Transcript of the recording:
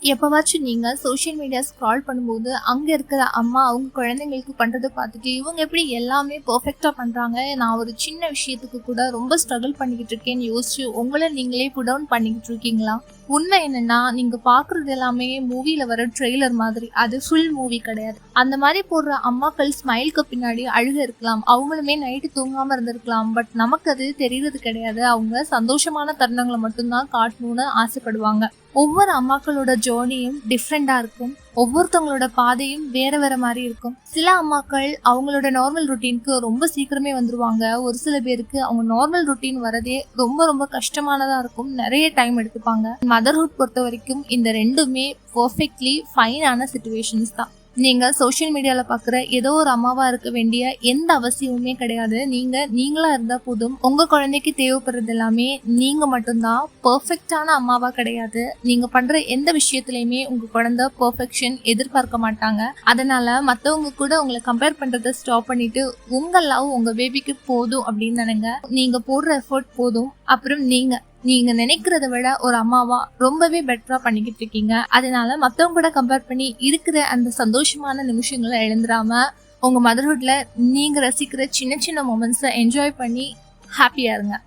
எப்பவாச்சும் நீங்க social media scroll பண்ணும்போது அங்க இருக்கிற அம்மா அவங்க குழந்தைங்களுக்கு பண்றதை பார்த்துட்டு இவங்க எப்படி எல்லாமே பெர்ஃபெக்ட்டா பண்றாங்க, நான் ஒரு சின்ன விஷயத்துக்கு கூட ரொம்ப ஸ்ட்ரகிள் பண்ணிக்கிட்டு இருக்கேன்னு யோசிச்சு உங்களை நீங்களே புட் டவுன் பண்ணிக்கிட்டு இருக்கீங்களா? உண்மை என்னன்னா, நீங்க பாக்குறது எல்லாமே மூவில வர ட்ரெய்லர் மாதிரி, அது ஃபுல் மூவி கிடையாது. அந்த மாதிரி போடுற அம்மாக்கள் ஸ்மைலுக்கு பின்னாடி அழுக இருக்கலாம், அவங்களுமே நைட்டு தூங்காம இருந்திருக்கலாம். பட் நமக்கு அது தெரியறது கிடையாது. அவங்க சந்தோஷமான தருணங்களை மட்டும்தான் காட்டணும்னு ஆசைப்படுவாங்க. ஒவ்வொரு அம்மாக்களோட ஜேர்னியும் டிஃப்ரெண்டா இருக்கும். ஒவ்வொருத்தவங்களோட பாதையும் வேற வேற மாதிரி இருக்கும். சில அம்மாக்கள் அவங்களோட நார்மல் ரொட்டீனுக்கு ரொம்ப சீக்கிரமே வந்துருவாங்க. ஒரு சில பேருக்கு அவங்க நார்மல் ரொட்டீன் வரதே ரொம்ப ரொம்ப கஷ்டமானதா இருக்கும். நிறைய டைம் எடுத்துப்பாங்க. மதர்ஹுட் பொறுத்த வரைக்கும் இந்த ரெண்டுமே பர்ஃபெக்ட்லி ஃபைனான சிச்சுவேஷன்ஸ் தான். நீங்க சோஷியல் மீடியால பாக்குற ஏதோ ஒரு அம்மாவா இருக்க வேண்டிய எந்த அவசியமுமே கிடையாது. நீங்களா இருந்தா போதும். உங்க குழந்தைக்கு தேவைப்படுறது எல்லாமே நீங்க மட்டும்தான். பெர்ஃபெக்டான அம்மாவா கிடையாது. நீங்க பண்ற எந்த விஷயத்திலயுமே உங்க குழந்தை பெர்ஃபெக்ஷன் எதிர்பார்க்க மாட்டாங்க. அதனால மத்தவங்க கூட உங்களை கம்பேர் பண்றதை ஸ்டாப் பண்ணிட்டு உங்க லவ் உங்க பேபிக்கு போதும் அப்படின்னு நினைங்க. நீங்க போடுற எஃபர்ட் போதும். அப்புறம் நீங்க நினைக்கிறத விட ஒரு அம்மாவா ரொம்பவே பெட்டரா பண்ணிக்கிட்டு இருக்கீங்க. அதனால மத்தவங்க கூட கம்பேர் பண்ணி இருக்கிற அந்த சந்தோஷமான நிமிஷங்களை இழந்துடாம உங்க மதர்ஹுட்ல நீங்க ரசிக்கிற சின்ன சின்ன மொமெண்ட்ஸை என்ஜாய் பண்ணி ஹாப்பியா இருங்க.